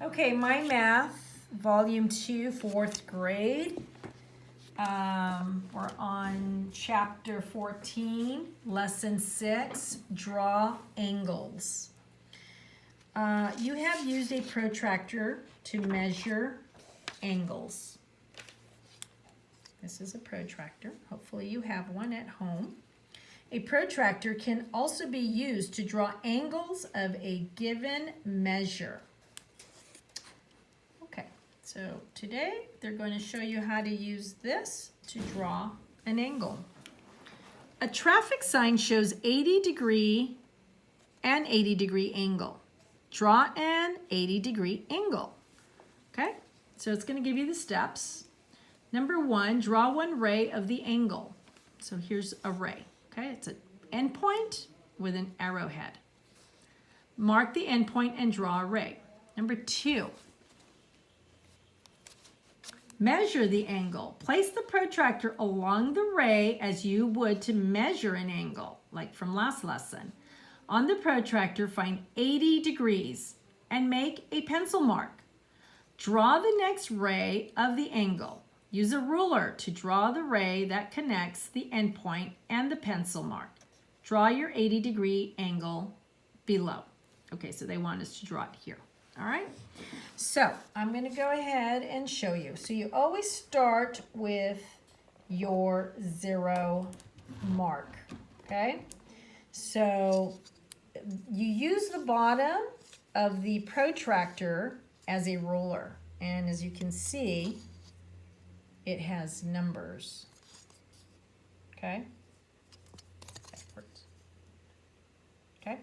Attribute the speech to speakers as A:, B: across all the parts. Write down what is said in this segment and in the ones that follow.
A: Okay, My Math, Volume 2, 4th grade. We're on Chapter 14, Lesson 6, Draw Angles. You have used a protractor to measure angles. This is a protractor. Hopefully you have one at home. A protractor can also be used to draw angles of a given measure. Okay, so today they're going to show you how to use this to draw an angle. A traffic sign shows 80-degree and 80-degree angle. Draw an 80-degree angle. Okay, so it's going to give you the steps. Number 1, draw one ray of the angle. So here's a ray. Okay, it's an endpoint with an arrowhead. Mark the endpoint and draw a ray. Number 2, measure the angle. Place the protractor along the ray as you would to measure an angle, like from last lesson. On the protractor, find 80 degrees and make a pencil mark. Draw the next ray of the angle. Use a ruler to draw the ray that connects the endpoint and the pencil mark. Draw your 80-degree angle below. Okay, so they want us to draw it here. All right, so I'm going to go ahead and show you. So you always start with your 0 mark, okay? So you use the bottom of the protractor as a ruler, and as you can see, it has numbers, okay? Okay,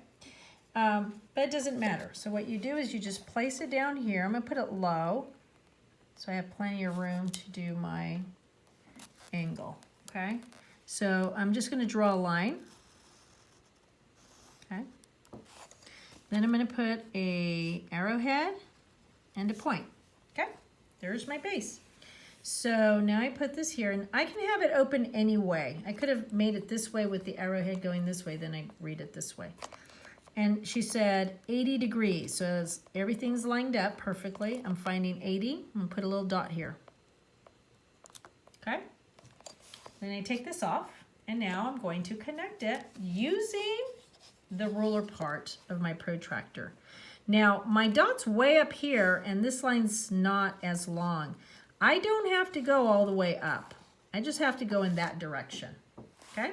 A: but it doesn't matter. So what you do is you just place it down here. I'm gonna put it low, so I have plenty of room to do my angle, okay? So I'm just gonna draw a line, okay? Then I'm gonna put a arrowhead and a point, okay? There's my base. So now I put this here, and I can have it open any way. I could have made it this way with the arrowhead going this way, then I read it this way. And she said 80 degrees, so everything's lined up perfectly. I'm finding 80, I'm gonna put a little dot here. Okay? Then I take this off, and now I'm going to connect it using the ruler part of my protractor. Now, my dot's way up here, and this line's not as long. I don't have to go all the way up. I just have to go in that direction, okay?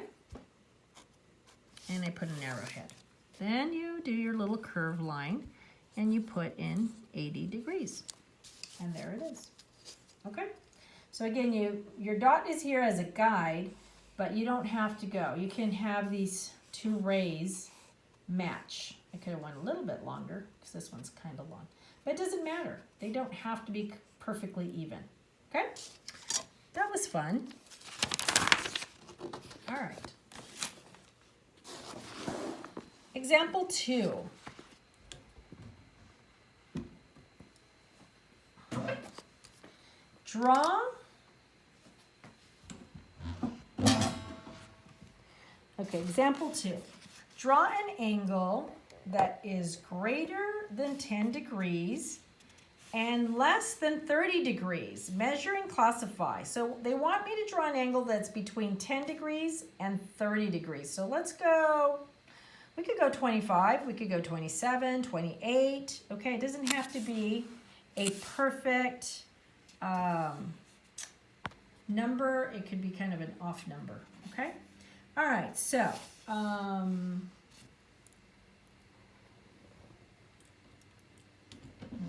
A: And I put an arrowhead. Then you do your little curved line, and you put in 80 degrees. And there it is, okay? So again, your dot is here as a guide, but you don't have to go. You can have these two rays match. I could have went a little bit longer, because this one's kind of long. But it doesn't matter. They don't have to be perfectly even. Okay? That was fun. All right. Example 2. Draw. Okay, example 2. Draw an angle that is greater than 10 degrees and less than 30 degrees. Measure and classify. So they want me to draw an angle that's between 10 degrees and 30 degrees. So let's go, we could go 25, we could go 27, 28. Okay, it doesn't have to be a perfect number. It could be kind of an off number, okay? All right, so,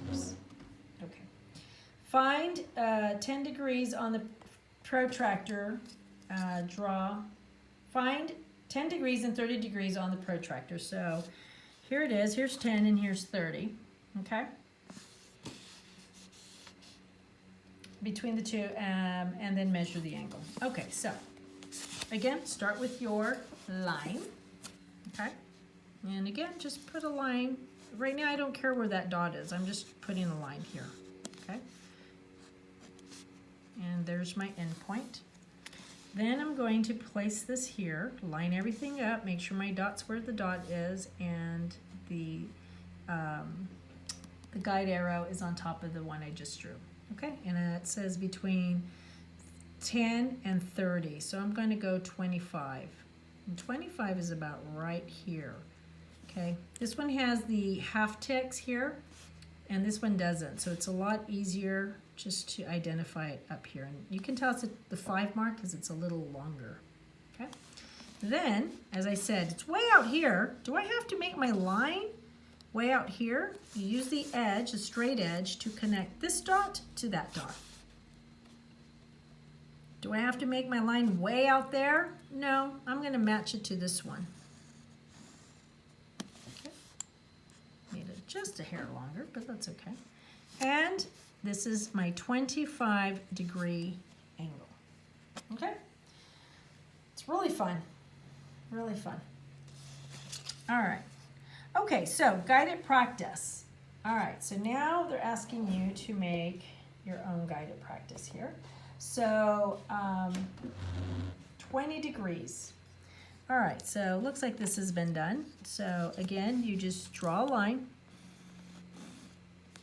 A: oops. Okay. Find 10 degrees on the protractor, find 10 degrees and 30 degrees on the protractor. So here it is, here's 10 and here's 30, okay? Between the two, and then measure the angle. Okay, so again, start with your line, okay? And again, just put a line. Right now, I don't care where that dot is. I'm just putting a line here, okay? And there's my endpoint. Then I'm going to place this here, line everything up, make sure my dot's where the dot is, and the the guide arrow is on top of the one I just drew. Okay, and it says between 10 and 30. So I'm going to go 25. And 25 is about right here. Okay, this one has the half ticks here, and this one doesn't. So it's a lot easier just to identify it up here. And you can tell it's the 5 mark because it's a little longer. Okay, then, as I said, it's way out here. Do I have to make my line way out here? You use the edge, a straight edge, to connect this dot to that dot. Do I have to make my line way out there? No, I'm going to match it to this one. Okay. Made it just a hair longer, but that's okay. And this is my 25-degree angle. Okay? It's really fun. Really fun. All right. Okay, so guided practice. All right, so now they're asking you to make your own guided practice here. So 20 degrees. All right, so looks like this has been done. So again, you just draw a line.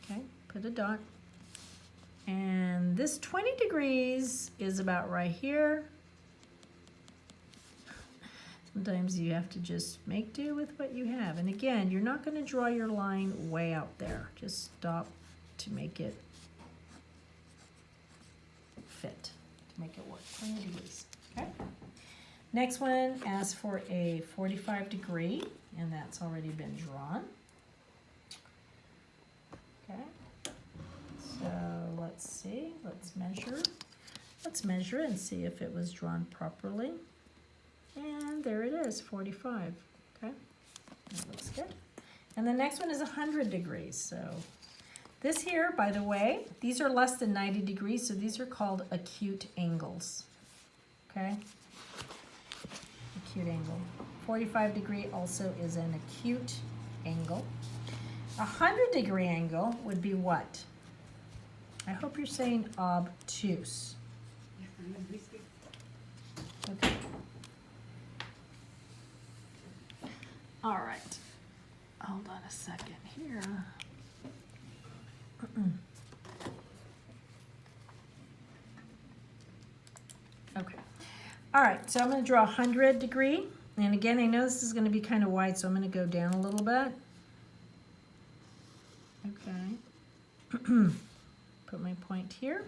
A: Okay, put a dot. And this 20 degrees is about right here. Sometimes you have to just make do with what you have. And again, you're not going to draw your line way out there. Just stop to make it fit, to make it work. 20 degrees. Okay. Next one asks for a 45 degree, and that's already been drawn. Okay. So let's see. Let's measure. Let's measure and see if it was drawn properly. And there it is, 45. Okay, that looks good. And the next one is 100 degrees. So this here, by the way, these are less than 90 degrees, so these are called acute angles. Okay, acute angle. 45 degree also is an acute angle. 100-degree angle would be what? I hope you're saying obtuse. Okay. All right, hold on a second here. Okay, all right, so I'm going to draw 100 degree. And again, I know this is going to be kind of wide, so I'm going to go down a little bit. Okay, put my point here.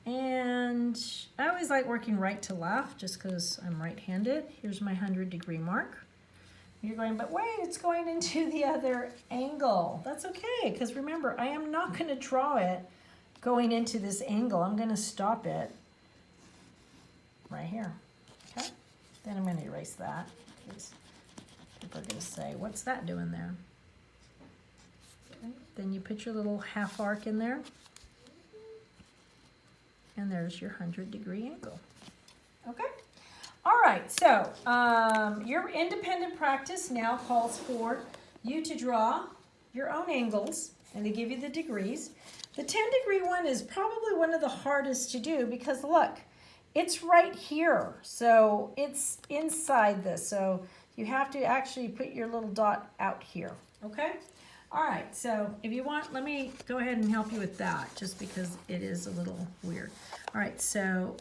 A: And I always like working right to left just because I'm right-handed. Here's my 100-degree mark. You're going, but wait, it's going into the other angle. That's okay, because remember, I am not going to draw it going into this angle. I'm going to stop it right here. Okay? Then I'm going to erase that, because people are going to say, what's that doing there? Okay. Then you put your little half arc in there. And there's your 100-degree angle. Okay? All right, so your independent practice now calls for you to draw your own angles, and they give you the degrees. The 10-degree one is probably one of the hardest to do because look, it's right here. So it's inside this. So you have to actually put your little dot out here, okay? All right, so if you want, let me go ahead and help you with that just because it is a little weird. All right, so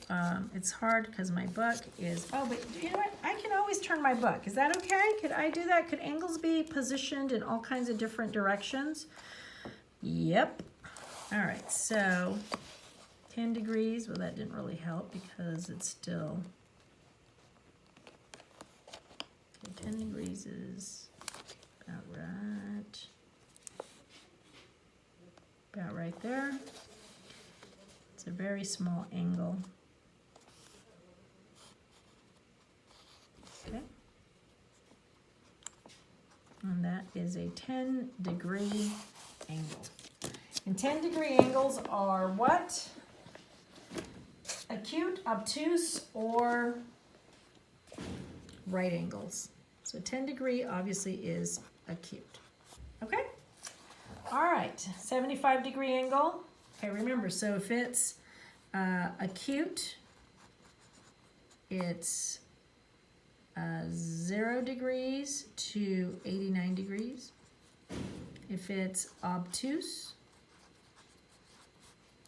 A: it's hard because my book is, oh, but you know what? I can always turn my book. Is that okay? Could I do that? Could angles be positioned in all kinds of different directions? Yep. All right, so 10 degrees. Well, that didn't really help because it's still, okay, 10 degrees is about right. About right there. It's a very small angle. Okay. And that is a 10-degree angle. And 10-degree angles are what? Acute, obtuse, or right angles. So 10-degree obviously is acute. Okay? All right, 75-degree angle. Okay, remember, so if it's acute, it's 0 degrees to 89 degrees. If it's obtuse,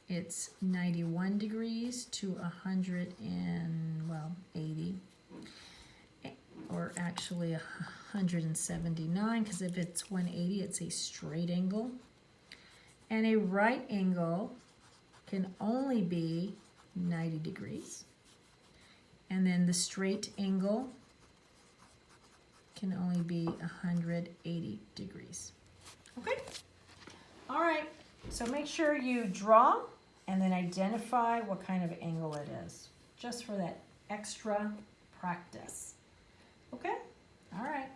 A: it's 91 degrees to 180, or actually 179, because if it's 180, it's a straight angle. And a right angle can only be 90 degrees. And then the straight angle can only be 180 degrees. Okay? All right, so make sure you draw and then identify what kind of angle it is, just for that extra practice. Okay? All right.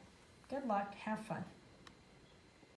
A: Good luck. Have fun.